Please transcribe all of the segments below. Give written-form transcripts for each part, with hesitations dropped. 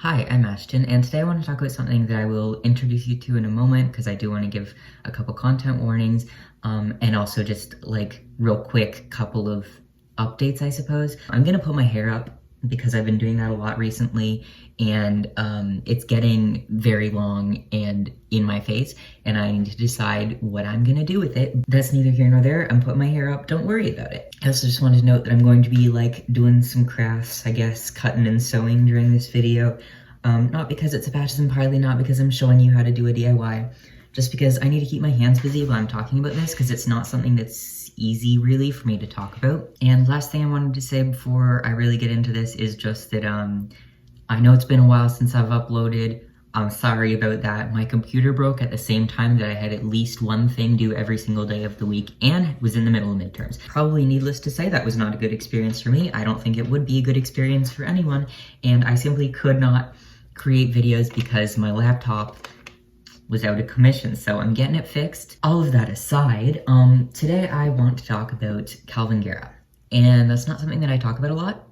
Hi, I'm Ashton, and today I want to talk about something that I will introduce you to in a moment because I do want to give a couple content warnings, and also just like real quick couple of updates, I suppose. I'm gonna put my hair up because I've been doing that a lot recently, and it's getting very long and in my face, and I need to decide what I'm gonna do with it. That's neither here nor there. I'm putting my hair up, don't worry about it. I also just wanted to note that I'm going to be like doing some crafts, I guess, cutting and sewing during this video. Not because it's a baptism party, not because I'm showing you how to do a DIY, just because I need to keep my hands busy while I'm talking about this, because it's not something that's easy really for me to talk about. And last thing I wanted to say before I really get into this is just that I know it's been a while since I've uploaded. I'm sorry about that. My computer broke at the same time that I had at least one thing due every single day of the week and was in the middle of midterms. Probably needless to say, that was not a good experience for me. I don't think it would be a good experience for anyone, and I simply could not create videos because my laptop was out of commission, so I'm getting it fixed. All of that aside, today I want to talk about Calvin Garrah, and that's not something that I talk about a lot.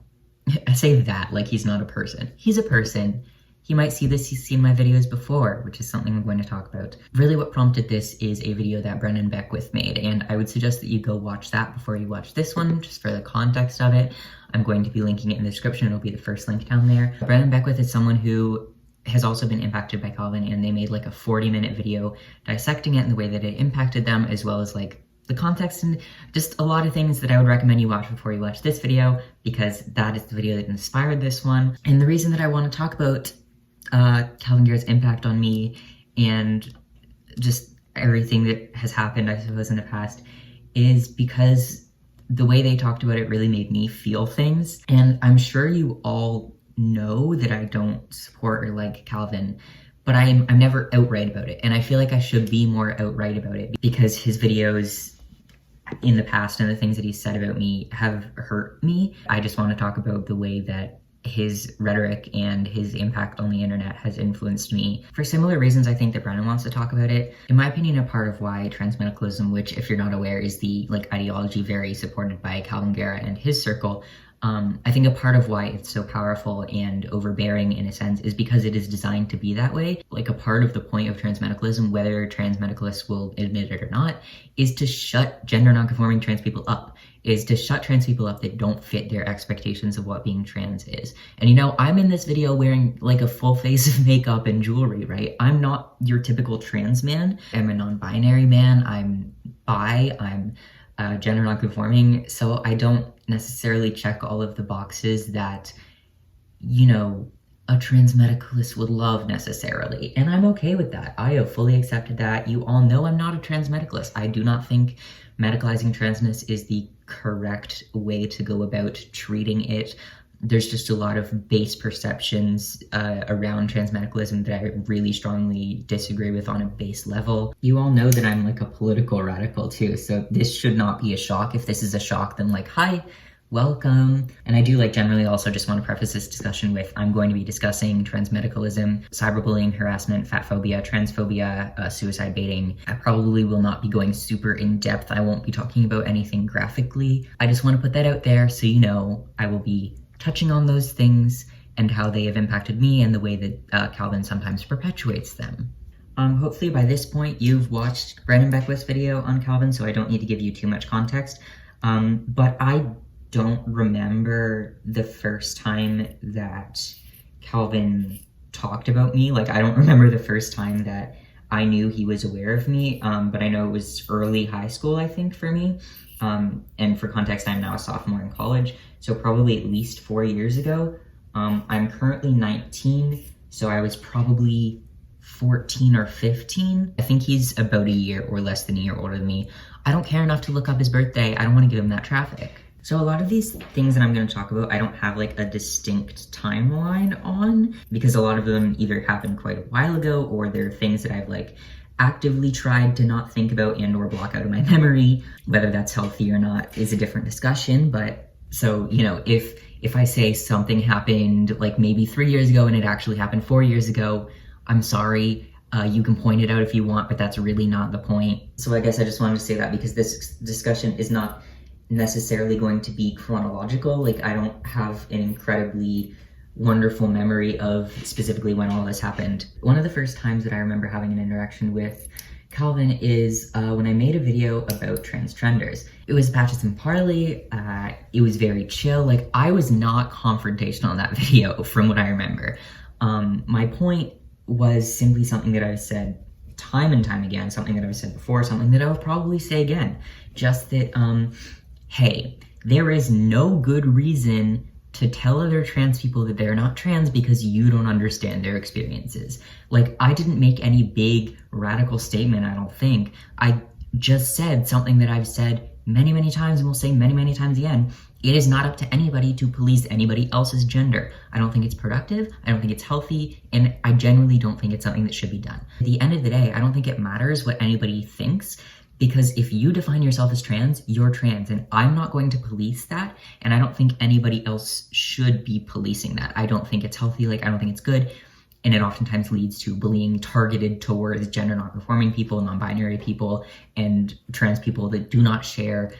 I say that like he's not a person. He's a person. He might see this, he's seen my videos before, which is something I'm going to talk about. Really what prompted this is a video that Brennen Beckwith made, and I would suggest that you go watch that before you watch this one, just for the context of it. I'm going to be linking it in the description, it'll be the first link down there. Brennen Beckwith is someone who has also been impacted by Calvin, and they made like a 40-minute video dissecting it and the way that it impacted them, as well as like the context and just a lot of things that I would recommend you watch before you watch this video, because that is the video that inspired this one. And the reason that I want to talk about Calvin Garrah's impact on me and just everything that has happened, I suppose, in the past is because the way they talked about it really made me feel things. And I'm sure you all know that I don't support or like Calvin, but I'm never outright about it. And I feel like I should be more outright about it because his videos in the past and the things that he said about me have hurt me. I just want to talk about the way that his rhetoric and his impact on the internet has influenced me. For similar reasons, I think that Brennen wants to talk about it. In my opinion, a part of why transmedicalism, which if you're not aware is the ideology very supported by Calvin Garrah and his circle, I think a part of why it's so powerful and overbearing in a sense is because it is designed to be that way. Like a part of the point of transmedicalism, whether transmedicalists will admit it or not, is to shut gender nonconforming trans people up, is to shut trans people up that don't fit their expectations of what being trans is. And you know, I'm in this video wearing like a full face of makeup and jewelry, right? I'm not your typical trans man. I'm a non-binary man, I'm bi, I'm gender nonconforming, so I don't necessarily check all of the boxes that, you know, a transmedicalist would love necessarily. And I'm okay with that. I have fully accepted that. You all know I'm not a transmedicalist. I do not think medicalizing transness is the correct way to go about treating it. There's just a lot of base perceptions around transmedicalism that I really strongly disagree with on a base level. You all know that I'm like a political radical too, so this should not be a shock. If this is a shock, then like, hi, welcome. And I do like generally also just want to preface this discussion with, I'm going to be discussing transmedicalism, cyberbullying, harassment, fat phobia, transphobia, suicide baiting. I probably will not be going super in depth. I won't be talking about anything graphically. I just want to put that out there so you know I will be touching on those things and how they have impacted me and the way that Calvin sometimes perpetuates them. Hopefully by this point you've watched Brennen Beckwith's video on Calvin, so I don't need to give you too much context. But I don't remember the first time that Calvin talked about me. Like, I don't remember the first time that I knew he was aware of me, but I know it was early high school, I think, for me. And for context, I'm now a sophomore in college, so probably at least 4 years ago. I'm currently 19, so I was probably 14 or 15. I think he's about a year or less than a year older than me. I don't care enough to look up his birthday. I don't want to give him that traffic. So a lot of these things that I'm going to talk about, I don't have like a distinct timeline on, because a lot of them either happened quite a while ago or they're things that I've like actively tried to not think about and or block out of my memory. Whether that's healthy or not is a different discussion, but so, you know, if I say something happened like maybe 3 years ago and it actually happened 4 years ago, I'm sorry. You can point it out if you want, but that's really not the point. So I guess I just wanted to say that because this discussion is not necessarily going to be chronological. Like, I don't have an incredibly wonderful memory of specifically when all this happened. One of the first times that I remember having an interaction with Calvin is when I made a video about transgenders. It was Patches and Parley. It was very chill. Like, I was not confrontational in that video from what I remember. My point was simply something that I've said time and time again, something that I've said before, something that I'll probably say again. Just that, hey, there is no good reason to tell other trans people that they're not trans because you don't understand their experiences. Like, I didn't make any big radical statement, I don't think. I just said something that I've said many, many times and will say many, many times again. It is not up to anybody to police anybody else's gender. I don't think it's productive, I don't think it's healthy, and I genuinely don't think it's something that should be done. At the end of the day, I don't think it matters what anybody thinks, because if you define yourself as trans, you're trans, and I'm not going to police that, and I don't think anybody else should be policing that. I don't think it's healthy, like, I don't think it's good, and it oftentimes leads to bullying targeted towards gender non-conforming people, non-binary people, and trans people that do not share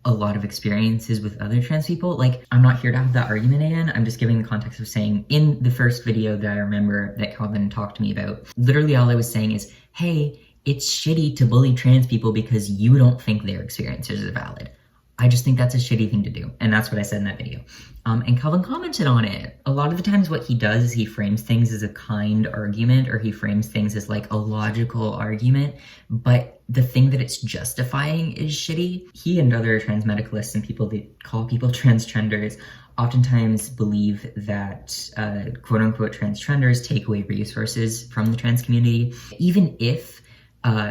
a lot of experiences with other trans people. Like, I'm not here to have that argument again. I'm just giving the context of saying, in the first video that I remember that Calvin talked to me about, literally all I was saying is, hey, it's shitty to bully trans people because you don't think their experiences are valid. I just think that's a shitty thing to do. And that's what I said in that video. And Calvin commented on it. A lot of the times what he does is he frames things as a kind argument, or he frames things as like a logical argument, but the thing that it's justifying is shitty. He and other trans medicalists and people that call people transgenders oftentimes believe that quote-unquote transgenders take away resources from the trans community. Even if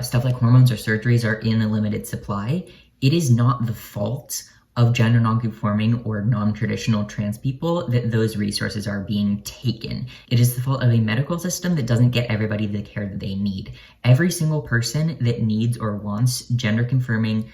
stuff like hormones or surgeries are in a limited supply, it is not the fault of gender nonconforming or non-traditional trans people that those resources are being taken. It is the fault of a medical system that doesn't get everybody the care that they need. Every single person that needs or wants gender confirming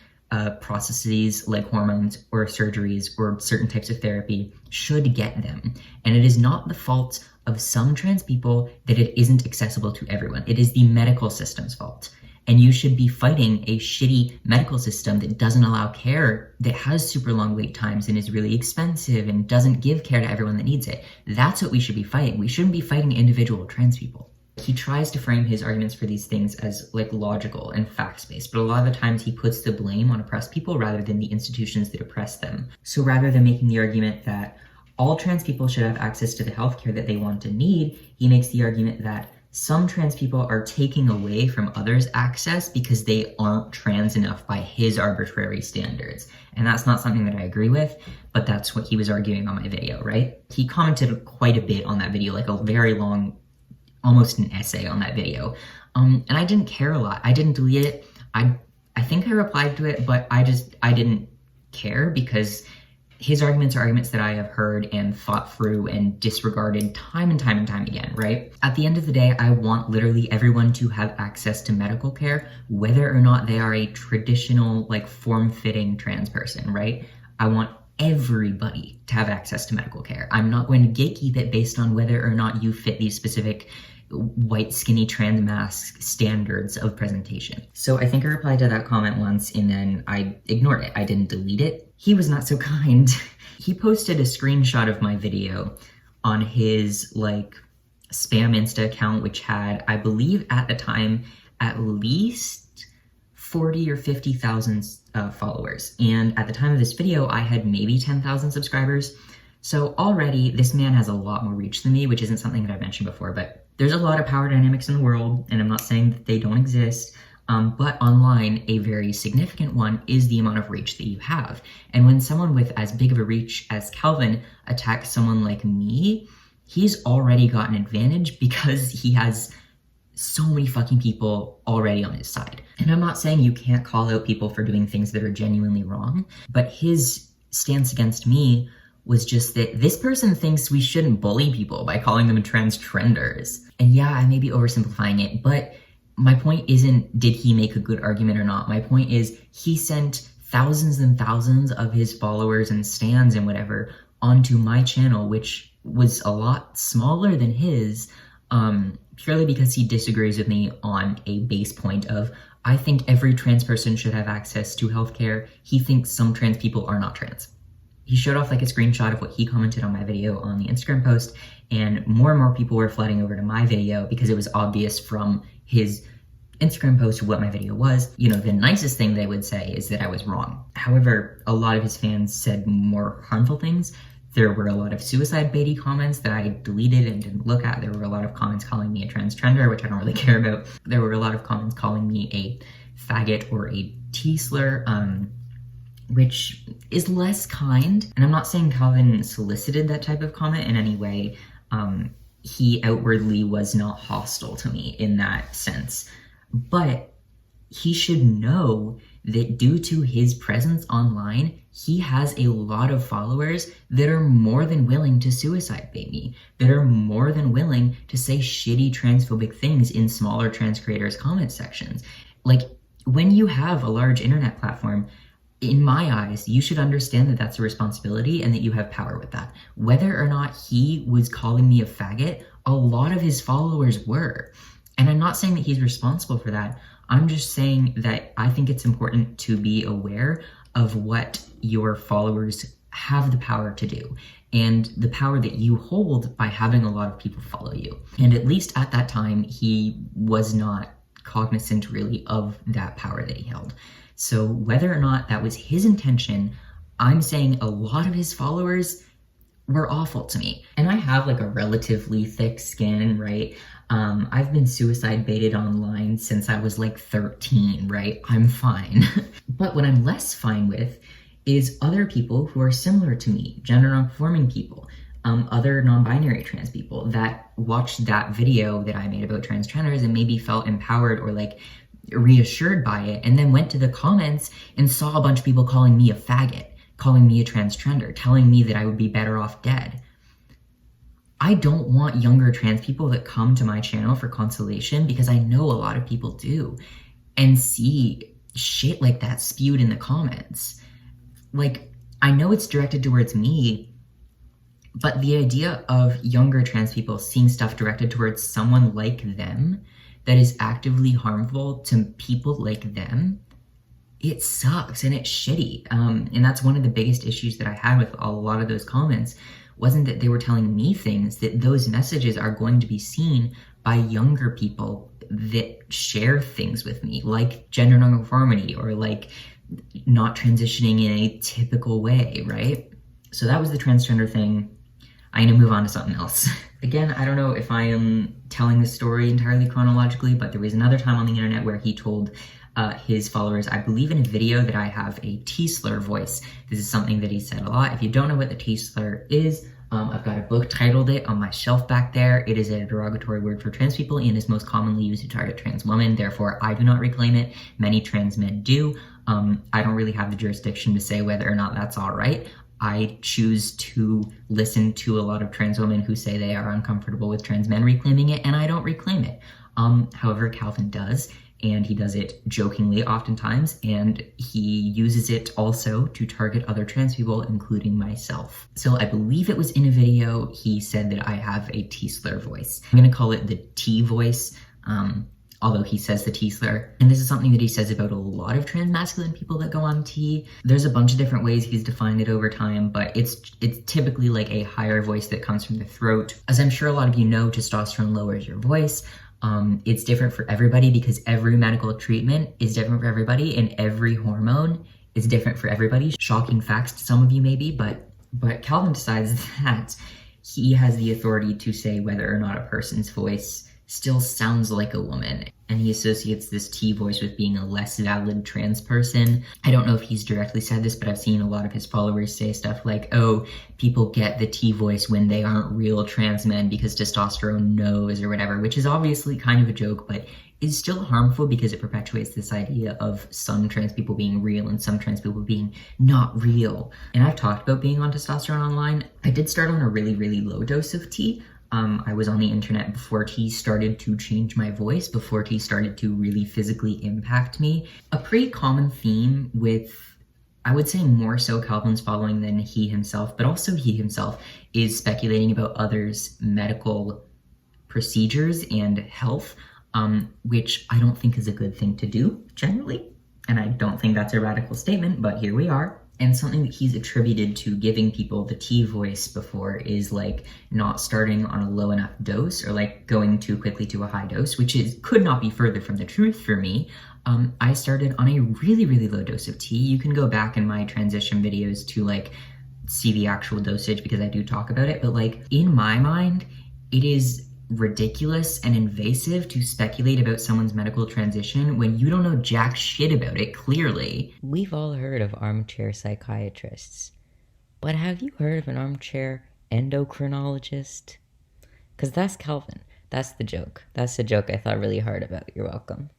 processes like hormones or surgeries or certain types of therapy should get them. And it is not the fault of some trans people that it isn't accessible to everyone. It is the medical system's fault. And you should be fighting a shitty medical system that doesn't allow care, that has super long wait times and is really expensive and doesn't give care to everyone that needs it. That's what we should be fighting. We shouldn't be fighting individual trans people. He tries to frame his arguments for these things as like logical and facts-based, but a lot of the times he puts the blame on oppressed people rather than the institutions that oppress them. So rather than making the argument that all trans people should have access to the healthcare that they want and need, he makes the argument that some trans people are taking away from others access because they aren't trans enough by his arbitrary standards. And that's not something that I agree with, but that's what he was arguing on my video, right? He commented quite a bit on that video, like a very long, almost an essay on that video. And I didn't care a lot. I didn't delete it. I think I replied to it, but I didn't care because his arguments are arguments that I have heard and thought through and disregarded time and time and time again, right? At the end of the day, I want literally everyone to have access to medical care, whether or not they are a traditional, like, form-fitting trans person, right? I want everybody to have access to medical care. I'm not going to gatekeep it based on whether or not you fit these specific white skinny trans mask standards of presentation. So I think I replied to that comment once and then I ignored it. I didn't delete it. He was not so kind. He posted a screenshot of my video on his like spam Insta account, which had, I believe at the time, at least 40 or 50,000 followers. And at the time of this video, I had maybe 10,000 subscribers. So already this man has a lot more reach than me, which isn't something that I've mentioned before, but there's a lot of power dynamics in the world, and I'm not saying that they don't exist, but online, a very significant one is the amount of reach that you have. And when someone with as big of a reach as Calvin attacks someone like me, he's already got an advantage because he has so many fucking people already on his side. And I'm not saying you can't call out people for doing things that are genuinely wrong, but his stance against me was just that this person thinks we shouldn't bully people by calling them transgenders. And yeah, I may be oversimplifying it, but my point isn't did he make a good argument or not. My point is he sent thousands and thousands of his followers and stans and whatever onto my channel, which was a lot smaller than his, purely because he disagrees with me on a base point of, I think every trans person should have access to healthcare. He thinks some trans people are not trans. he showed off like a screenshot of what he commented on my video on the Instagram post, and more people were flooding over to my video because it was obvious from his Instagram post what my video was. You know, the nicest thing they would say is that I was wrong. However, a lot of his fans said more harmful things. There were a lot of suicide baity comments that I deleted and didn't look at. There were a lot of comments calling me a transgender, which I don't really care about. There were a lot of comments calling me a faggot or a T-slur, which is less kind. And I'm not saying Calvin solicited that type of comment in any way. He outwardly was not hostile to me in that sense. But he should know that due to his presence online, he has a lot of followers that are more than willing to suicide bait me, that are more than willing to say shitty transphobic things in smaller trans creators' comment sections. Like, when you have a large internet platform, in my eyes, you should understand that that's a responsibility and that you have power with that. Whether or not he was calling me a faggot, a lot of his followers were. And I'm not saying that he's responsible for that. I'm just saying that I think it's important to be aware of what your followers have the power to do and the power that you hold by having a lot of people follow you. And at least at that time, he was not cognizant really of that power that he held. So whether or not that was his intention, I'm saying a lot of his followers were awful to me. And I have like a relatively thick skin, right? I've been suicide baited online since I was like 13, right? I'm fine. But what I'm less fine with is other people who are similar to me, gender non-conforming people, other non-binary trans people that watched that video that I made about transgenders and maybe felt empowered or like reassured by it, and then went to the comments and saw a bunch of people calling me a faggot, calling me a transgender, telling me that I would be better off dead. I don't want younger trans people that come to my channel for consolation, because I know a lot of people do, and see shit like that spewed in the comments. Like, I know it's directed towards me, but the idea of younger trans people seeing stuff directed towards someone like them that is actively harmful to people like them, it sucks and it's shitty. And that's one of the biggest issues that I had with a lot of those comments, wasn't that they were telling me things, that those messages are going to be seen by younger people that share things with me, like gender nonconformity or like not transitioning in a typical way, right? So that was the transgender thing. I'm gonna move on to something else. Again, I don't know if I am telling the story entirely chronologically, but there was another time on the internet where he told his followers, I believe in a video, that I have a T-slur voice. This is something that he said a lot. If you don't know what the T-slur is, I've got a book titled it on my shelf back there. It is a derogatory word for trans people and is most commonly used to target trans women. Therefore, I do not reclaim it. Many trans men do. I don't really have the jurisdiction to say whether or not that's all right. I choose to listen to a lot of trans women who say they are uncomfortable with trans men reclaiming it, and I don't reclaim it. However, Calvin does, and he does it jokingly oftentimes, and he uses it also to target other trans people, including myself. So I believe it was in a video, he said that I have a T-slur voice. I'm gonna call it the T voice, although he says the T-slur. And this is something that he says about a lot of trans masculine people that go on T. There's a bunch of different ways he's defined it over time, but it's typically like a higher voice that comes from the throat. As I'm sure a lot of you know, testosterone lowers your voice. It's different for everybody because every medical treatment is different for everybody, and every hormone is different for everybody. Shocking facts to some of you maybe, but Calvin decides that he has the authority to say whether or not a person's voice still sounds like a woman, and he associates this T voice with being a less valid trans person. I don't know if he's directly said this, but I've seen a lot of his followers say stuff like, oh, people get the T voice when they aren't real trans men because testosterone knows or whatever, which is obviously kind of a joke, but is still harmful because it perpetuates this idea of some trans people being real and some trans people being not real. And I've talked about being on testosterone online. I did start on a really, really low dose of T. I was on the internet before T started to change my voice, before T started to really physically impact me. A pretty common theme with, I would say more so Calvin's following than he himself, but also he himself, is speculating about others' medical procedures and health, which I don't think is a good thing to do generally. And I don't think that's a radical statement, but here we are. And something that he's attributed to giving people the T voice before is like not starting on a low enough dose or like going too quickly to a high dose, which could not be further from the truth for me. I started on a really, really low dose of T. You can go back in my transition videos to like see the actual dosage because I do talk about it. But like in my mind, it is ridiculous and invasive to speculate about someone's medical transition when you don't know jack shit about it, clearly. We've all heard of armchair psychiatrists, but have you heard of an armchair endocrinologist? Because that's Calvin. That's the joke. That's the joke I thought really hard about. You're welcome.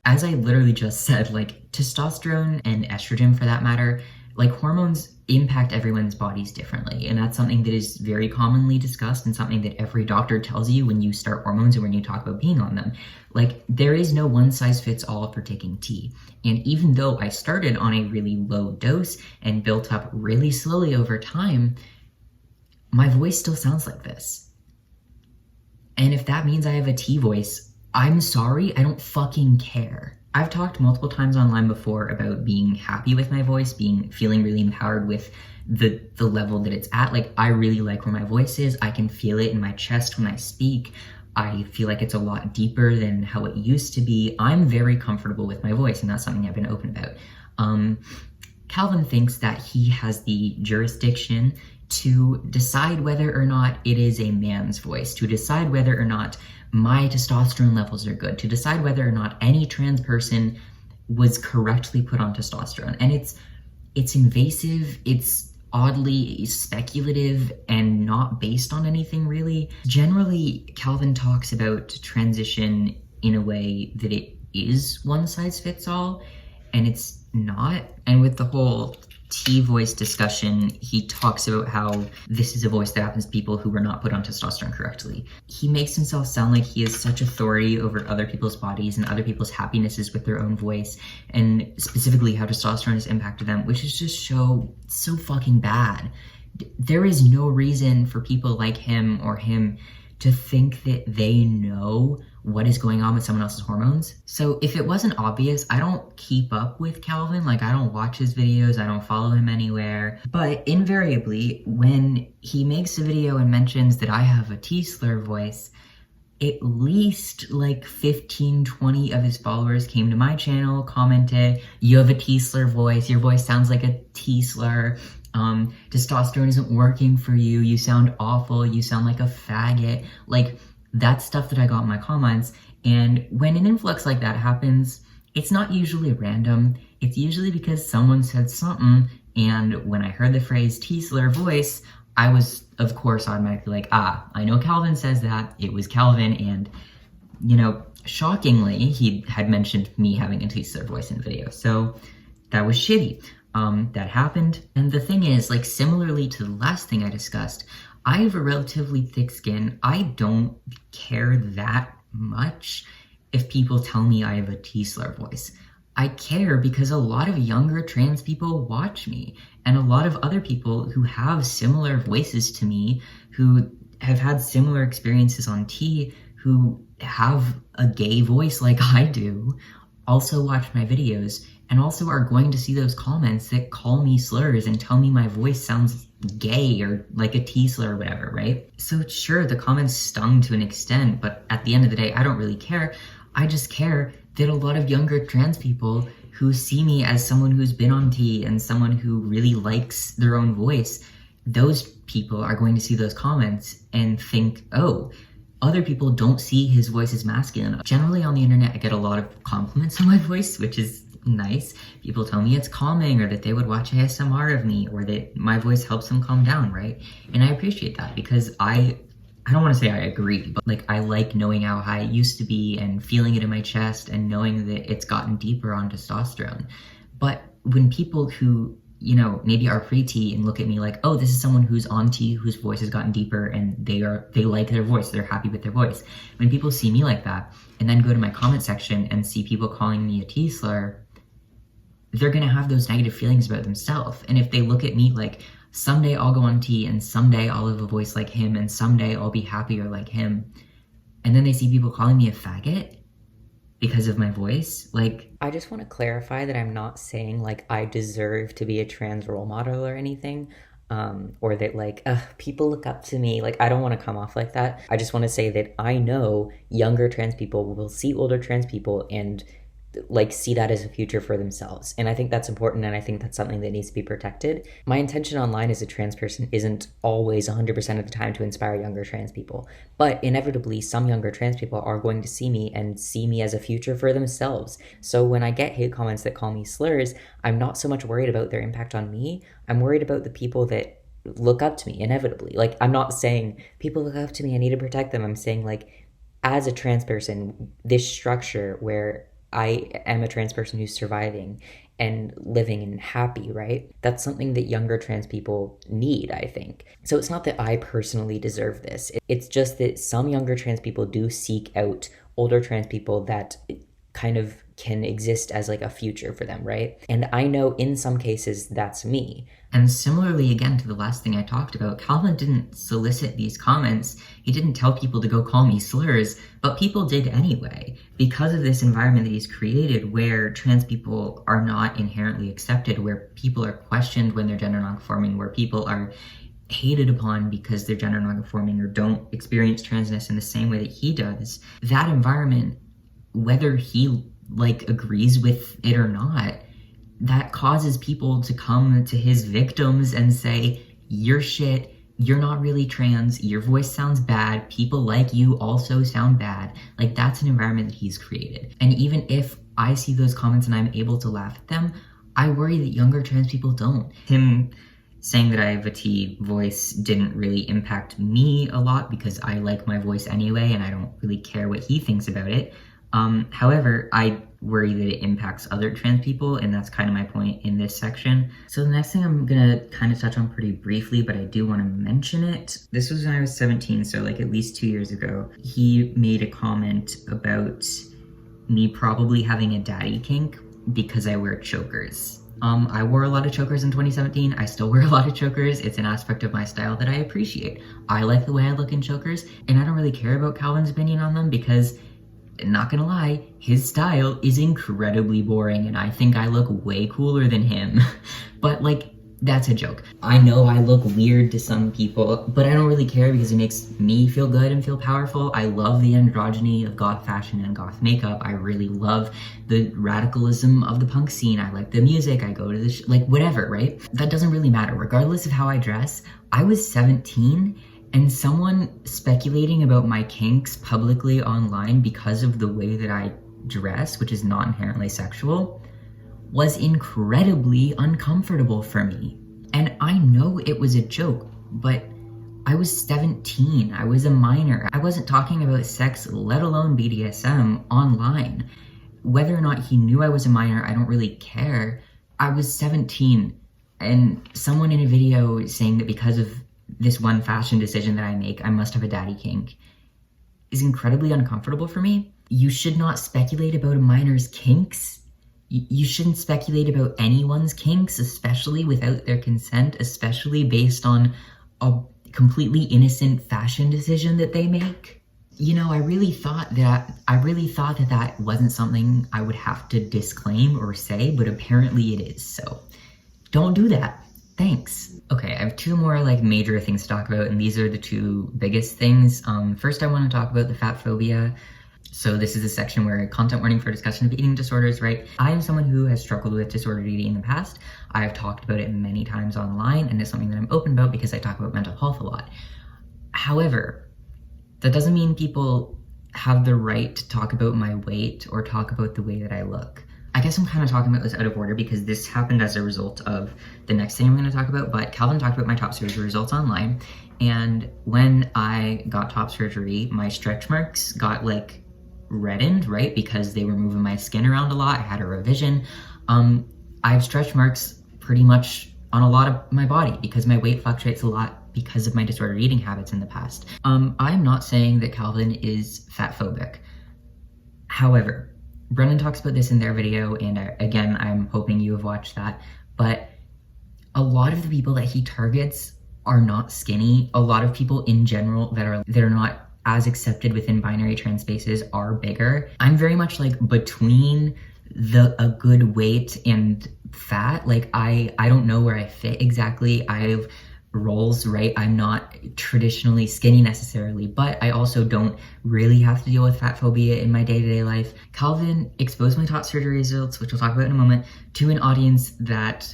As I literally just said, like testosterone and estrogen for that matter, like hormones impact everyone's bodies differently. And that's something that is very commonly discussed and something that every doctor tells you when you start hormones and when you talk about being on them. Like there is no one size fits all for taking T. And even though I started on a really low dose and built up really slowly over time, my voice still sounds like this. And if that means I have a T voice, I'm sorry, I don't fucking care. I've talked multiple times online before about being happy with my voice, feeling really empowered with the level that it's at. Like I really like where my voice is. I can feel it in my chest when I speak. I feel like it's a lot deeper than how it used to be. I'm very comfortable with my voice, and that's something I've been open about. Calvin thinks that he has the jurisdiction to decide whether or not it is a man's voice, to decide whether or not my testosterone levels are good, to decide whether or not any trans person was correctly put on testosterone. And it's invasive, it's oddly speculative, and not based on anything really. Generally, Calvin talks about transition in a way that it is one size fits all, and it's not. And with the whole T voice discussion, he talks about how this is a voice that happens to people who were not put on testosterone correctly. He makes himself sound like he has such authority over other people's bodies and other people's happinesses with their own voice, and specifically how testosterone has impacted them, which is just so fucking bad. There is no reason for people like him or him to think that they know what is going on with someone else's hormones. So if it wasn't obvious, I don't keep up with Calvin. Like I don't watch his videos, I don't follow him anywhere. But invariably, when he makes a video and mentions that I have a T-slur voice, at least like 15, 20 of his followers came to my channel, commented, you have a T-slur voice, your voice sounds like a T-slur. Testosterone isn't working for you, you sound awful, you sound like a faggot. Like, that's stuff that I got in my comments. And when an influx like that happens, it's not usually random. It's usually because someone said something, and when I heard the phrase T-slur voice, I was, of course, automatically like, I know Calvin says that, it was Calvin, and, you know, shockingly, he had mentioned me having a T-slur voice in the video, so that was shitty. That happened. And the thing is, like, similarly to the last thing I discussed, I have a relatively thick skin. I don't care that much if people tell me I have a T-slur voice. I care because a lot of younger trans people watch me, and a lot of other people who have similar voices to me, who have had similar experiences on T, who have a gay voice like I do, also watch my videos, and also are going to see those comments that call me slurs and tell me my voice sounds gay or like a T-slur or whatever, right? So sure, the comments stung to an extent, but at the end of the day, I don't really care. I just care that a lot of younger trans people who see me as someone who's been on T and someone who really likes their own voice, those people are going to see those comments and think, oh, other people don't see his voice as masculine. Generally on the internet, I get a lot of compliments on my voice, which is nice. People tell me it's calming, or that they would watch ASMR of me, or that my voice helps them calm down, right? And I appreciate that because I don't want to say I agree, but like I like knowing how high it used to be and feeling it in my chest and knowing that it's gotten deeper on testosterone. But when people who, you know, maybe are pre-T and look at me like, oh, this is someone who's on T, whose voice has gotten deeper and they like their voice, they're happy with their voice. When people see me like that and then go to my comment section and see people calling me a T-slur, they're gonna have those negative feelings about themselves. And if they look at me like, someday I'll go on T and someday I'll have a voice like him and someday I'll be happier like him, and then they see people calling me a faggot, because of my voice. Like, I just want to clarify that I'm not saying like I deserve to be a trans role model or anything. Or that like people look up to me. Like I don't want to come off like that. I just want to say that I know younger trans people will see older trans people and like see that as a future for themselves. And I think that's important, and I think that's something that needs to be protected. My intention online as a trans person isn't always 100% of the time to inspire younger trans people, but inevitably some younger trans people are going to see me and see me as a future for themselves. So when I get hate comments that call me slurs, I'm not so much worried about their impact on me. I'm worried about the people that look up to me inevitably. Like I'm not saying people look up to me, I need to protect them. I'm saying like as a trans person, this structure where I am a trans person who's surviving and living and happy, right? That's something that younger trans people need, I think. So it's not that I personally deserve this. It's just that some younger trans people do seek out older trans people that kind of can exist as like a future for them, right? And I know in some cases that's me. And similarly, again, to the last thing I talked about, Calvin didn't solicit these comments. He didn't tell people to go call me slurs, but people did anyway, because of this environment that he's created where trans people are not inherently accepted, where people are questioned when they're gender nonconforming, where people are hated upon because they're gender nonconforming or don't experience transness in the same way that he does. That environment, whether he like agrees with it or not, that causes people to come to his victims and say, you're shit, you're not really trans, your voice sounds bad, people like you also sound bad. Like that's an environment that he's created. And even if I see those comments and I'm able to laugh at them, I worry that younger trans people don't. Him saying that I have a T voice didn't really impact me a lot because I like my voice anyway and I don't really care what he thinks about it. However, I worry that it impacts other trans people, and that's kind of my point in this section. So the next thing I'm gonna kind of touch on pretty briefly, but I do want to mention it. This was when I was 17, so like at least 2 years ago. He made a comment about me probably having a daddy kink because I wear chokers. I wore a lot of chokers in 2017. I still wear a lot of chokers. It's an aspect of my style that I appreciate. I like the way I look in chokers, and I don't really care about Calvin's opinion on them because, not gonna lie, his style is incredibly boring and I think I look way cooler than him. But like, that's a joke. I know I look weird to some people, but I don't really care because it makes me feel good and feel powerful. I love the androgyny of goth fashion and goth makeup. I really love the radicalism of the punk scene. I like the music. I go to the like whatever, right? That doesn't really matter. Regardless of how I dress, I was 17 and someone speculating about my kinks publicly online because of the way that I dress, which is not inherently sexual, was incredibly uncomfortable for me. And I know it was a joke, but I was 17. I was a minor. I wasn't talking about sex, let alone BDSM, online. Whether or not he knew I was a minor, I don't really care. I was 17, and someone in a video saying that because of this one fashion decision that I make, I must have a daddy kink, is incredibly uncomfortable for me. You should not speculate about a minor's kinks. You shouldn't speculate about anyone's kinks, especially without their consent, especially based on a completely innocent fashion decision that they make. You know, I really thought that wasn't something I would have to disclaim or say, but apparently it is. So don't do that. Thanks. Okay, I have two more like major things to talk about, and these are the two biggest things. First, I want to talk about the fat phobia. So this is a section where content warning for discussion of eating disorders, right? I am someone who has struggled with disordered eating in the past. I have talked about it many times online, and it's something that I'm open about because I talk about mental health a lot. However, that doesn't mean people have the right to talk about my weight or talk about the way that I look. I guess I'm kind of talking about this out of order because this happened as a result of the next thing I'm going to talk about, but Calvin talked about my top surgery results online, and when I got top surgery, my stretch marks got like reddened, right? Because they were moving my skin around a lot. I had a revision. I have stretch marks pretty much on a lot of my body because my weight fluctuates a lot because of my disordered eating habits in the past. I'm not saying that Calvin is fat phobic. However, Brennen talks about this in their video, and again, I'm hoping you have watched that, but a lot of the people that he targets are not skinny. A lot of people in general that are not as accepted within binary trans spaces are bigger. I'm very much like between a good weight and fat. Like I don't know where I fit exactly. I have roles, right? I'm not traditionally skinny necessarily, but I also don't really have to deal with fat phobia in my day-to-day life. Calvin exposed my top surgery results, which we'll talk about in a moment, to an audience that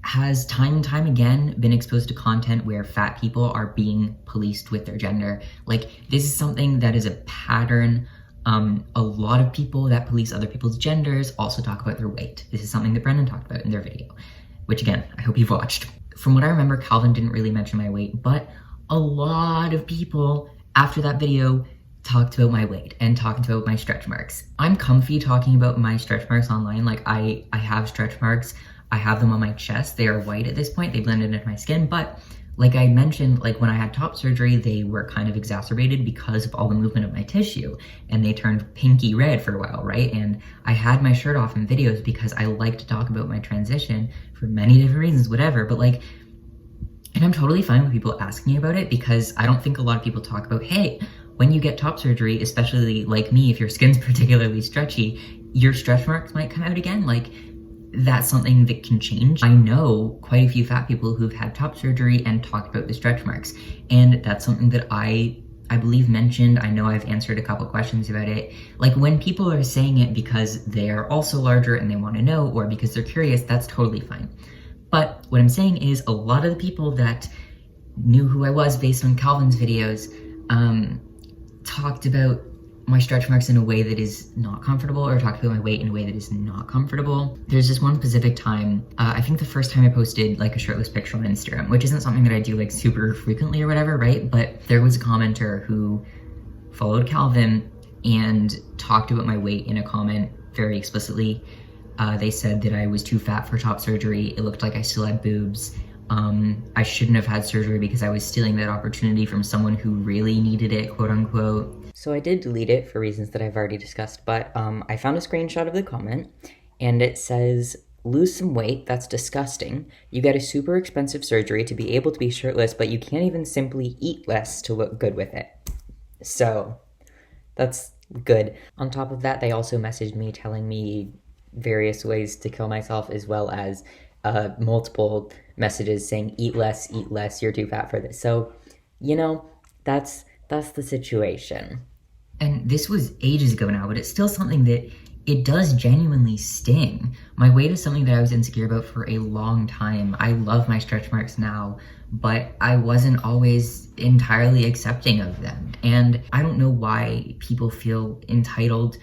has time and time again been exposed to content where fat people are being policed with their gender. Like, this is something that is a pattern. A lot of people that police other people's genders also talk about their weight. This is something that Brennen talked about in their video, which again, I hope you've watched. From what I remember, Calvin didn't really mention my weight, but a lot of people after that video talked about my weight and talked about my stretch marks. I'm comfy talking about my stretch marks online. Like I have stretch marks. I have them on my chest. They are white at this point. They blended into my skin, but like I mentioned, like when I had top surgery, they were kind of exacerbated because of all the movement of my tissue, and they turned pinky red for a while, right? And I had my shirt off in videos because I like to talk about my transition for many different reasons, whatever, but like, and I'm totally fine with people asking me about it because I don't think a lot of people talk about, hey, when you get top surgery, especially like me, if your skin's particularly stretchy, your stretch marks might come out again. Like, that's something that can change. I know quite a few fat people who've had top surgery and talked about the stretch marks, and that's something that I believe mentioned. I know I've answered a couple questions about it. Like, when people are saying it because they're also larger and they want to know, or because they're curious, that's totally fine. But what I'm saying is a lot of the people that knew who I was based on Calvin's videos talked about my stretch marks in a way that is not comfortable, or talked about my weight in a way that is not comfortable. There's this one specific time, I think the first time I posted like a shirtless picture on Instagram, which isn't something that I do like super frequently or whatever, right? But there was a commenter who followed Calvin and talked about my weight in a comment very explicitly. They said that I was too fat for top surgery. It looked like I still had boobs. I shouldn't have had surgery because I was stealing that opportunity from someone who really needed it, quote unquote. So I did delete it for reasons that I've already discussed, but I found a screenshot of the comment, and it says, lose some weight, that's disgusting. You get a super expensive surgery to be able to be shirtless, but you can't even simply eat less to look good with it. So that's good. On top of that, they also messaged me telling me various ways to kill myself, as well as multiple messages saying, eat less, you're too fat for this. So, you know, that's the situation. And this was ages ago now, but it's still something that it does genuinely sting. My weight is something that I was insecure about for a long time. I love my stretch marks now, but I wasn't always entirely accepting of them. And I don't know why people feel entitled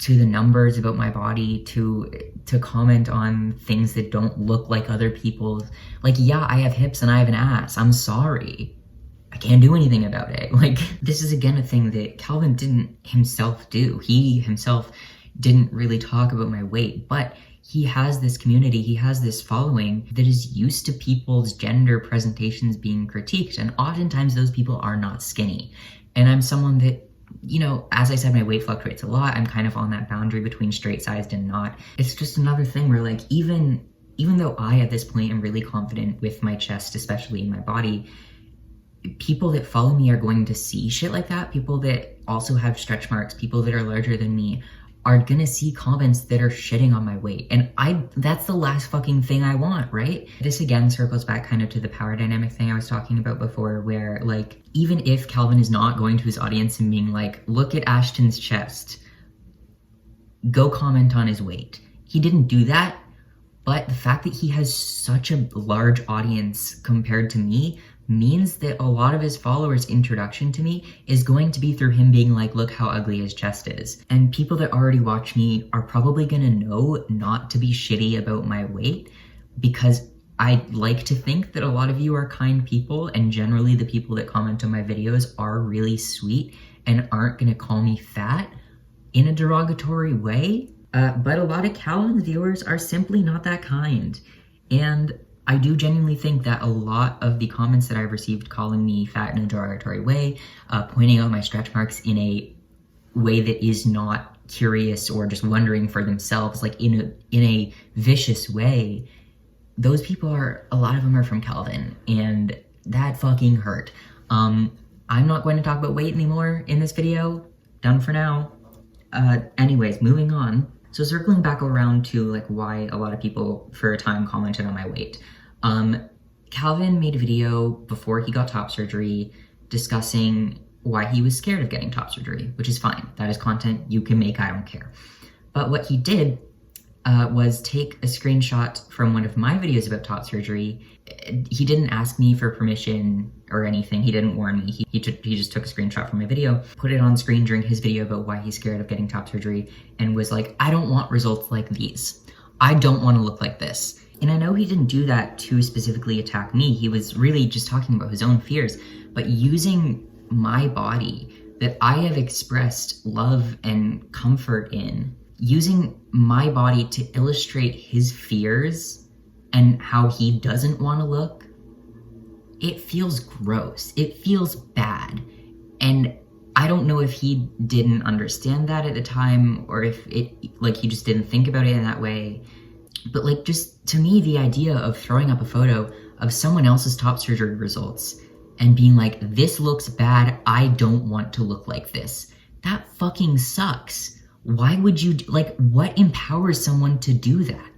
to the numbers about my body, to comment on things that don't look like other people's. Like, yeah, I have hips and I have an ass. I'm sorry. I can't do anything about it. Like, this is again a thing that Calvin didn't himself do. He himself didn't really talk about my weight, but he has this community, he has this following that is used to people's gender presentations being critiqued, and oftentimes those people are not skinny. And I'm someone that, you know, as I said, my weight fluctuates a lot. I'm kind of on that boundary between straight-sized and not. It's just another thing where, like, even though I at this point am really confident with my chest, especially in my body, people that follow me are going to see shit like that. People that also have stretch marks, people that are larger than me, are gonna see comments that are shitting on my weight. And that's the last fucking thing I want, right? This again circles back kind of to the power dynamic thing I was talking about before, where like, even if Calvin is not going to his audience and being like, look at Ashton's chest, go comment on his weight. He didn't do that, but the fact that he has such a large audience compared to me means that a lot of his followers' introduction to me is going to be through him being like, look how ugly his chest is. And people that already watch me are probably gonna know not to be shitty about my weight, because I like to think that a lot of you are kind people, and generally the people that comment on my videos are really sweet and aren't gonna call me fat in a derogatory way. But a lot of Calvin's viewers are simply not that kind. And I do genuinely think that a lot of the comments that I've received calling me fat in a derogatory way, pointing out my stretch marks in a way that is not curious or just wondering for themselves, like in a vicious way, those people a lot of them are from Calvin, and that fucking hurt. I'm not going to talk about weight anymore in this video. Done for now. Anyways, moving on. So circling back around to like why a lot of people for a time commented on my weight. Calvin made a video before he got top surgery discussing why he was scared of getting top surgery, which is fine. That is content you can make, I don't care. But what he did was take a screenshot from one of my videos about top surgery. He didn't ask me for permission or anything. He didn't warn me. He just took a screenshot from my video, put it on screen during his video about why he's scared of getting top surgery, and was like, I don't want results like these. I don't want to look like this. And I know he didn't do that to specifically attack me. He was really just talking about his own fears, but using my body that I have expressed love and comfort in, using my body to illustrate his fears and how he doesn't want to look, it feels gross. It feels bad. And I don't know if he didn't understand that at the time or if it, like, he just didn't think about it in that way. But like, just to me, the idea of throwing up a photo of someone else's top surgery results and being like, this looks bad, I don't want to look like this, that fucking sucks. Why would you, like, what empowers someone to do that?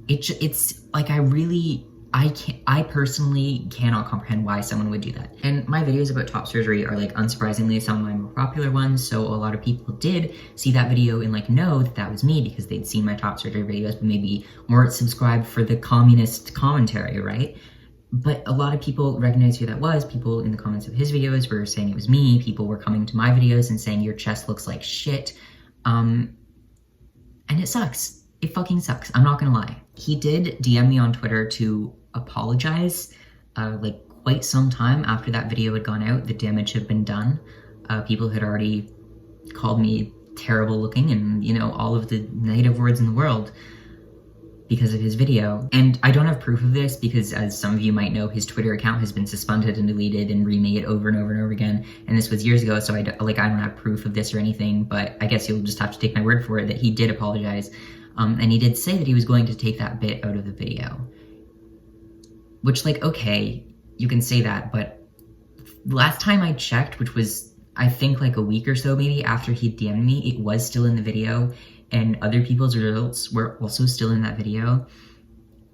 It's like, I personally cannot comprehend why someone would do that. And my videos about top surgery are, like, unsurprisingly some of my more popular ones, so a lot of people did see that video and, like, know that that was me because they'd seen my top surgery videos, but maybe weren't subscribed for the communist commentary, right? But a lot of people recognized who that was. People in the comments of his videos were saying it was me. People were coming to my videos and saying, your chest looks like shit. And it sucks. It fucking sucks. I'm not gonna lie. He did DM me on Twitter to apologize, like quite some time after that video had gone out. The damage had been done. People had already called me terrible looking and, you know, all of the negative words in the world because of his video. And I don't have proof of this because, as some of you might know, his Twitter account has been suspended and deleted and remade over and over and over again. And this was years ago, so I don't have proof of this or anything, but I guess you'll just have to take my word for it that he did apologize. And he did say that he was going to take that bit out of the video. Which, like, okay, you can say that, but last time I checked, which was, I think, like a week or so maybe after he DM'd me, it was still in the video, and other people's results were also still in that video.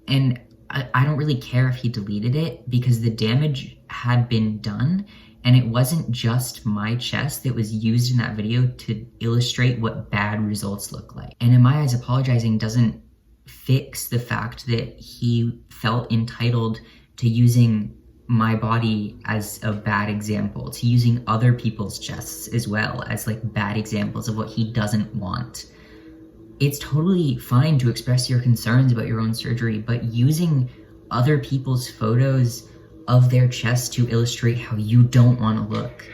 And I don't really care if he deleted it because the damage had been done, and it wasn't just my chest that was used in that video to illustrate what bad results look like. And in my eyes, apologizing doesn't fix the fact that he felt entitled to using my body as a bad example, to using other people's chests as well as, like, bad examples of what he doesn't want. It's totally fine to express your concerns about your own surgery, but using other people's photos of their chest to illustrate how you don't want to look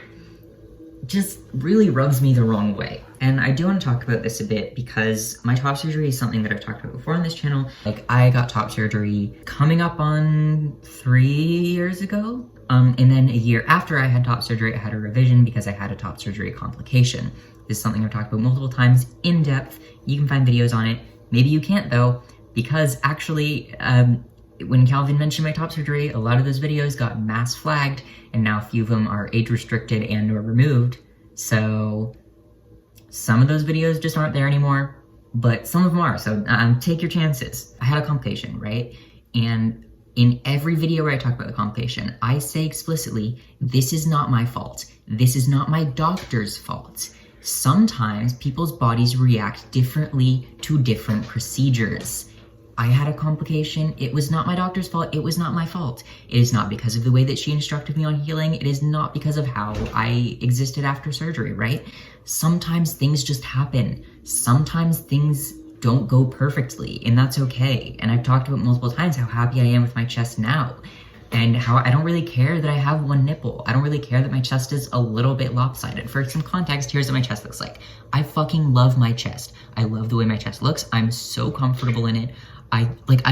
just really rubs me the wrong way. And I do want to talk about this a bit because my top surgery is something that I've talked about before on this channel. Like, I got top surgery coming up on 3 years ago. And then a year after I had top surgery, I had a revision because I had a top surgery complication. This is something I've talked about multiple times in depth. You can find videos on it. Maybe you can't though, because actually, when Calvin mentioned my top surgery, a lot of those videos got mass flagged, and now a few of them are age restricted and or removed. So some of those videos just aren't there anymore, but some of them are, so take your chances. I had a complication, right? And in every video where I talk about the complication, I say explicitly, this is not my fault. This is not my doctor's fault. Sometimes people's bodies react differently to different procedures. I had a complication. It was not my doctor's fault. It was not my fault. It is not because of the way that she instructed me on healing. It is not because of how I existed after surgery, right? Sometimes things just happen. Sometimes things don't go perfectly, and that's okay. And I've talked about multiple times how happy I am with my chest now, and how I don't really care that I have one nipple. I don't really care that my chest is a little bit lopsided. For some context, here's what my chest looks like. I fucking love my chest. I love the way my chest looks. I'm so comfortable in it. I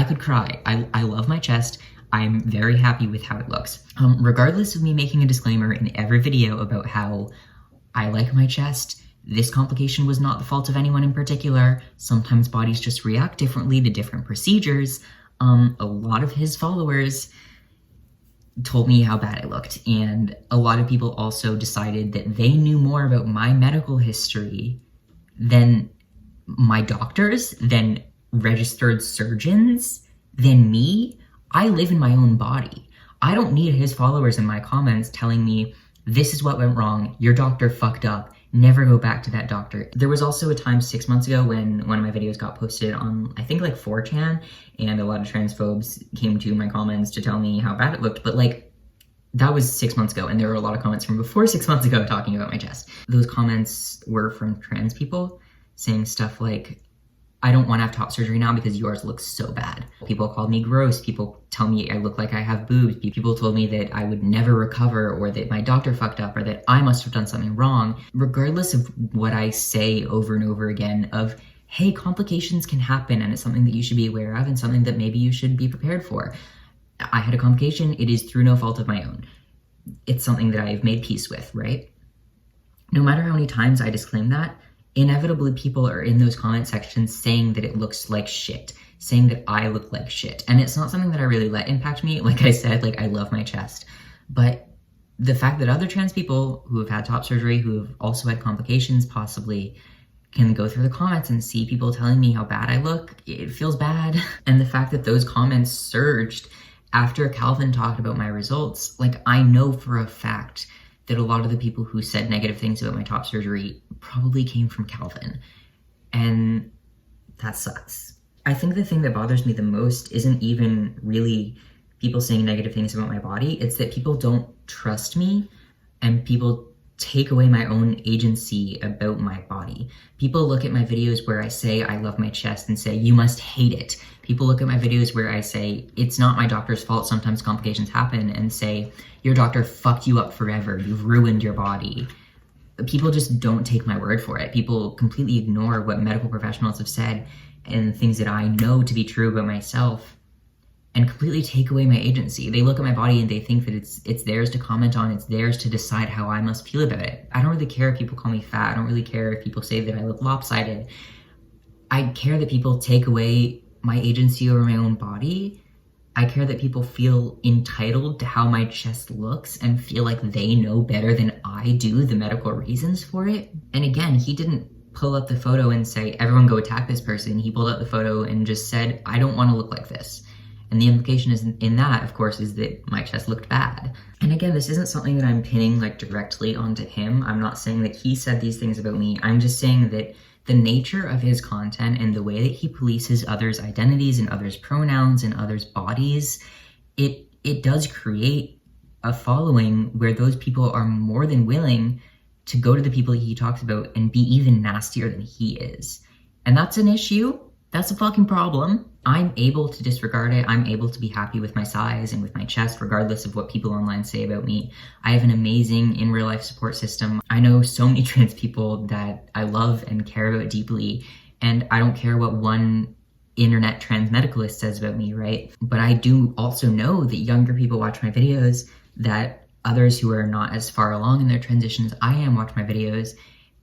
could cry. I love my chest. I'm very happy with how it looks. Regardless of me making a disclaimer in every video about how I like my chest, this complication was not the fault of anyone in particular. Sometimes bodies just react differently to different procedures. A lot of his followers told me how bad I looked. And a lot of people also decided that they knew more about my medical history than my doctors, than registered surgeons, than me. I live in my own body. I don't need his followers in my comments telling me, this is what went wrong, your doctor fucked up, never go back to that doctor. There was also a time 6 months ago when one of my videos got posted on, I think like 4chan, and a lot of transphobes came to my comments to tell me how bad it looked, but like, that was 6 months ago, and there were a lot of comments from before 6 months ago talking about my chest. Those comments were from trans people saying stuff like, I don't want to have top surgery now because yours looks so bad. People called me gross. People tell me I look like I have boobs. People told me that I would never recover, or that my doctor fucked up, or that I must have done something wrong. Regardless of what I say over and over again of, hey, complications can happen and it's something that you should be aware of and something that maybe you should be prepared for. I had a complication. It is through no fault of my own. It's something that I've made peace with, right? No matter how many times I disclaim that, inevitably people are in those comment sections saying that it looks like shit, saying that I look like shit. And it's not something that I really let impact me. Like I said, like I love my chest. But the fact that other trans people who have had top surgery, who have also had complications possibly, can go through the comments and see people telling me how bad I look, it feels bad. And the fact that those comments surged after Calvin talked about my results, like I know for a fact that a lot of the people who said negative things about my top surgery probably came from Calvin. And that sucks. I think the thing that bothers me the most isn't even really people saying negative things about my body. It's that people don't trust me and people take away my own agency about my body. People look at my videos where I say I love my chest and say, you must hate it. People look at my videos where I say, it's not my doctor's fault, sometimes complications happen, and say, your doctor fucked you up forever, you've ruined your body. People just don't take my word for it. People completely ignore what medical professionals have said and things that I know to be true about myself, and completely take away my agency. They look at my body and they think that it's theirs to comment on, it's theirs to decide how I must feel about it. I don't really care if people call me fat, I don't really care if people say that I look lopsided. I care that people take away my agency over my own body. I care that people feel entitled to how my chest looks and feel like they know better than I do the medical reasons for it. And again, he didn't pull up the photo and say, everyone go attack this person. He pulled up the photo and just said, I don't want to look like this. And the implication is in that, of course, is that my chest looked bad. And again, this isn't something that I'm pinning like directly onto him. I'm not saying that he said these things about me. I'm just saying that the nature of his content and the way that he polices others' identities and others' pronouns and others' bodies, it does create a following where those people are more than willing to go to the people he talks about and be even nastier than he is. And that's an issue. That's a fucking problem. I'm able to disregard it. I'm able to be happy with my size and with my chest, regardless of what people online say about me. I have an amazing in real life support system. I know so many trans people that I love and care about deeply, and I don't care what one internet trans medicalist says about me, right? But I do also know that younger people watch my videos, that others who are not as far along in their transition as I am watch my videos,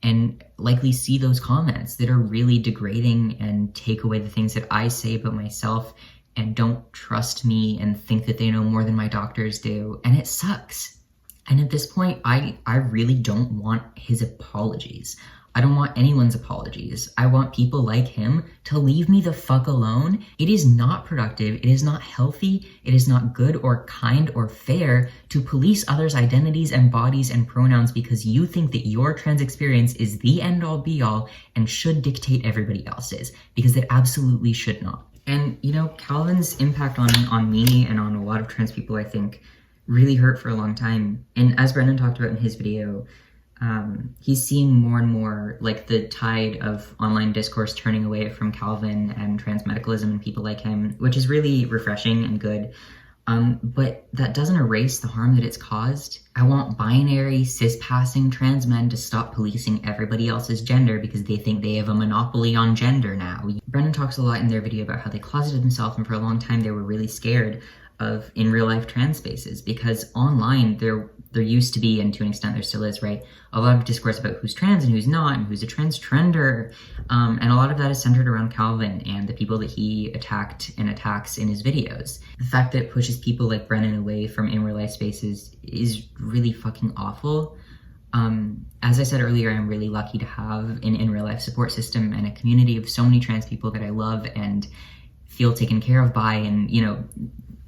and likely see those comments that are really degrading and take away the things that I say about myself and don't trust me and think that they know more than my doctors do. And it sucks. And at this point, I really don't want his apologies. I don't want anyone's apologies. I want people like him to leave me the fuck alone. It is not productive. It is not healthy. It is not good or kind or fair to police others' identities and bodies and pronouns because you think that your trans experience is the end all be all and should dictate everybody else's, because it absolutely should not. And you know, Calvin's impact on me and on a lot of trans people, I think, really hurt for a long time. And as Brennan talked about in his video, he's seeing more and more like the tide of online discourse turning away from Calvin and trans medicalism and people like him, which is really refreshing and good. But that doesn't erase the harm that it's caused. I want binary, cis-passing trans men to stop policing everybody else's gender because they think they have a monopoly on gender now. Brennan talks a lot in their video about how they closeted themselves and for a long time they were really scared of in real life trans spaces, because online there used to be, and to an extent there still is, right, a lot of discourse about who's trans and who's not and who's a trans trender, and a lot of that is centered around Calvin and the people that he attacked and attacks in his videos. The fact that it pushes people like Brennen away from in real life spaces is really fucking awful. As I said earlier, I'm really lucky to have an in real life support system and a community of so many trans people that I love and feel taken care of by, and, you know,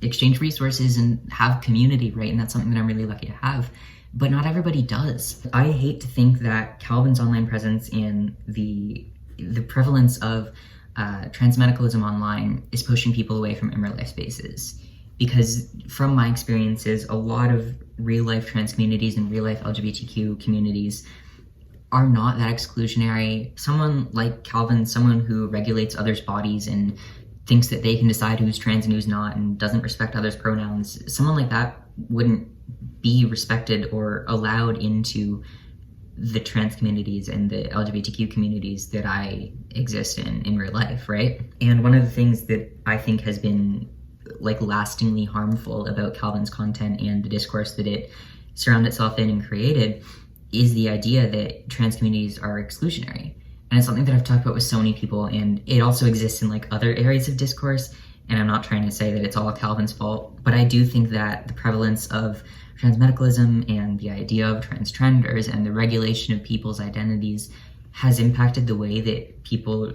exchange resources and have community, right? And that's something that I'm really lucky to have. But not everybody does. I hate to think that Calvin's online presence and the prevalence of transmedicalism online is pushing people away from in real life spaces. Because from my experiences, a lot of real life trans communities and real life LGBTQ communities are not that exclusionary. Someone like Calvin, someone who regulates others' bodies and thinks that they can decide who's trans and who's not and doesn't respect others' pronouns, someone like that wouldn't be respected or allowed into the trans communities and the LGBTQ communities that I exist in real life, right? And one of the things that I think has been like lastingly harmful about Calvin's content and the discourse that it surrounded itself in and created is the idea that trans communities are exclusionary. And it's something that I've talked about with so many people, and it also exists in like other areas of discourse. And I'm not trying to say that it's all Calvin's fault, but I do think that the prevalence of transmedicalism and the idea of transgenders and the regulation of people's identities has impacted the way that people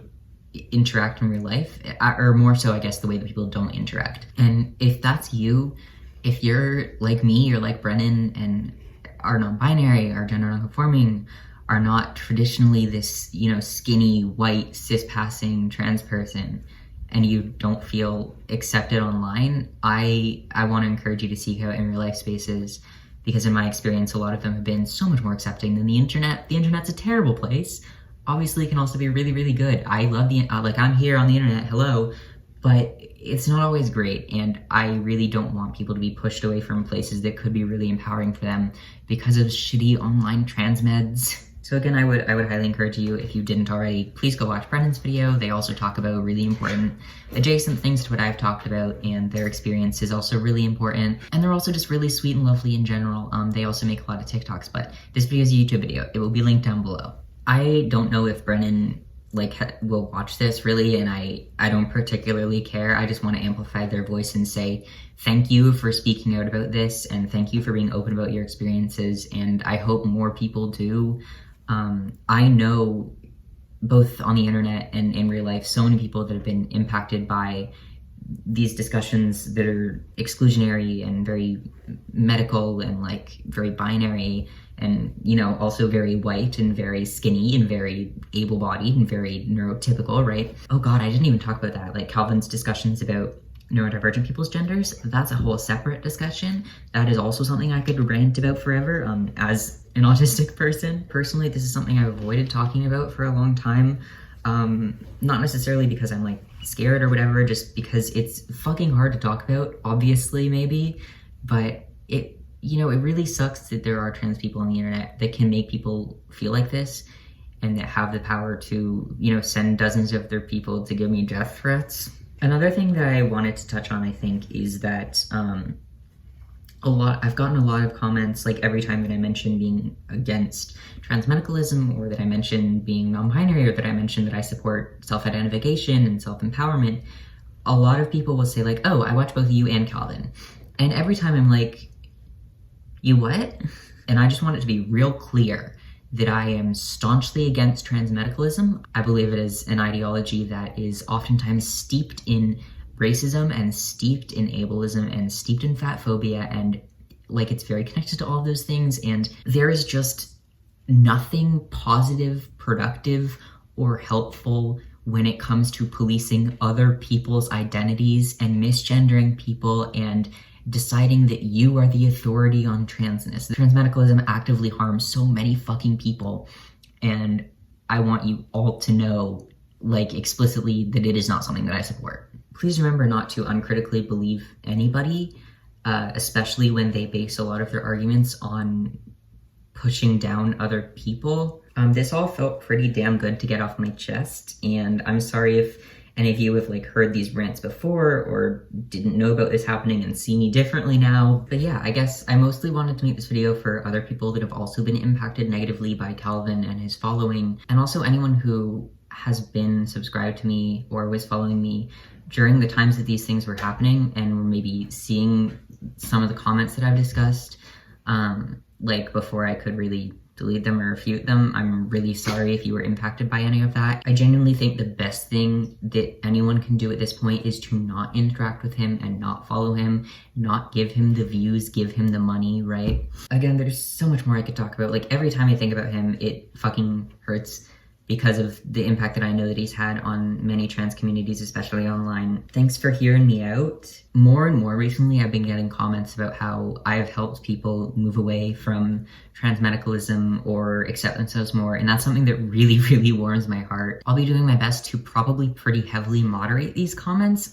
interact in real life, or more so, I guess, the way that people don't interact. And if that's you, if you're like me, you're like Brennen and are non-binary, are gender non-conforming, are not traditionally this, you know, skinny, white, cis-passing trans person, and you don't feel accepted online, I want to encourage you to seek out in real life spaces, because in my experience, a lot of them have been so much more accepting than the internet. The internet's a terrible place. Obviously, it can also be really, really good. I love like, I'm here on the internet, hello, but it's not always great, and I really don't want people to be pushed away from places that could be really empowering for them because of shitty online trans meds. So again, I would highly encourage you, if you didn't already, please go watch Brennan's video. They also talk about really important adjacent things to what I've talked about, and their experience is also really important. And they're also just really sweet and lovely in general. They also make a lot of TikToks, but this video is a YouTube video. It will be linked down below. I don't know if Brennen will watch this really, and I don't particularly care. I just want to amplify their voice and say thank you for speaking out about this, and thank you for being open about your experiences, and I hope more people do. I know, both on the internet and in real life, so many people that have been impacted by these discussions that are exclusionary and very medical and like very binary, and, you know, also very white and very skinny and very able-bodied and very neurotypical, right? Oh god, I didn't even talk about that. Like Calvin's discussions about neurodivergent people's genders, that's a whole separate discussion. That is also something I could rant about forever. As an autistic person, personally, this is something I've avoided talking about for a long time. Not necessarily because I'm like scared or whatever, just because it's fucking hard to talk about, obviously, maybe, but it, you know, it really sucks that there are trans people on the internet that can make people feel like this, and that have the power to, you know, send dozens of their people to give me death threats. Another thing that I wanted to touch on, I think, is that I've gotten a lot of comments, like every time that I mention being against transmedicalism, or that I mention being non-binary, or that I mention that I support self-identification and self-empowerment, a lot of people will say like, oh, I watch both you and Calvin. And every time I'm like, you what? And I just want it to be real clear that I am staunchly against transmedicalism. I believe it is an ideology that is oftentimes steeped in racism and steeped in ableism and steeped in fat phobia, and like it's very connected to all of those things, and there is just nothing positive, productive, or helpful when it comes to policing other people's identities and misgendering people and deciding that you are the authority on transness. Transmedicalism actively harms so many fucking people, and I want you all to know, like, explicitly, that it is not something that I support. Please remember not to uncritically believe anybody, especially when they base a lot of their arguments on pushing down other people. This all felt pretty damn good to get off my chest, and I'm sorry if any of you have like heard these rants before or didn't know about this happening and see me differently now. But yeah, I guess I mostly wanted to make this video for other people that have also been impacted negatively by Calvin and his following, and also anyone who has been subscribed to me or was following me during the times that these things were happening and were maybe seeing some of the comments that I've discussed, like before I could really delete them or refute them. I'm really sorry if you were impacted by any of that. I genuinely think the best thing that anyone can do at this point is to not interact with him and not follow him, not give him the views, give him the money, right? Again, there's so much more I could talk about. Like every time I think about him, it fucking hurts because of the impact that I know that he's had on many trans communities, especially online. Thanks for hearing me out. More and more recently, I've been getting comments about how I've helped people move away from trans medicalism or accept themselves more, and that's something that really, really warms my heart. I'll be doing my best to probably pretty heavily moderate these comments.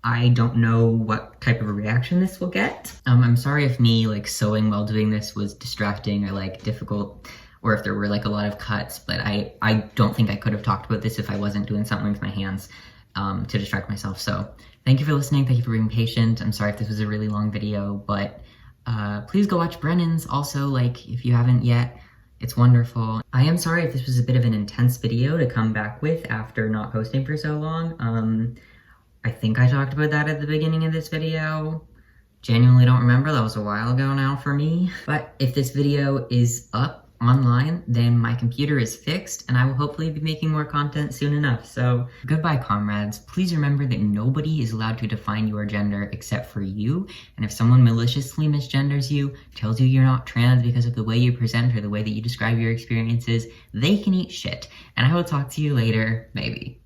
I don't know what type of a reaction this will get. I'm sorry if me like sewing while doing this was distracting or like difficult, or if there were like a lot of cuts, but I don't think I could have talked about this if I wasn't doing something with my hands to distract myself. So thank you for listening. Thank you for being patient. I'm sorry if this was a really long video, but please go watch Brennen's also, like if you haven't yet. It's wonderful. I am sorry if this was a bit of an intense video to come back with after not posting for so long. I think I talked about that at the beginning of this video. Genuinely don't remember, that was a while ago now for me. But if this video is up online, then my computer is fixed and I will hopefully be making more content soon enough. So goodbye, comrades. Please remember that nobody is allowed to define your gender except for you. And if someone maliciously misgenders you, tells you you're not trans because of the way you present or the way that you describe your experiences, they can eat shit. And I will talk to you later, maybe.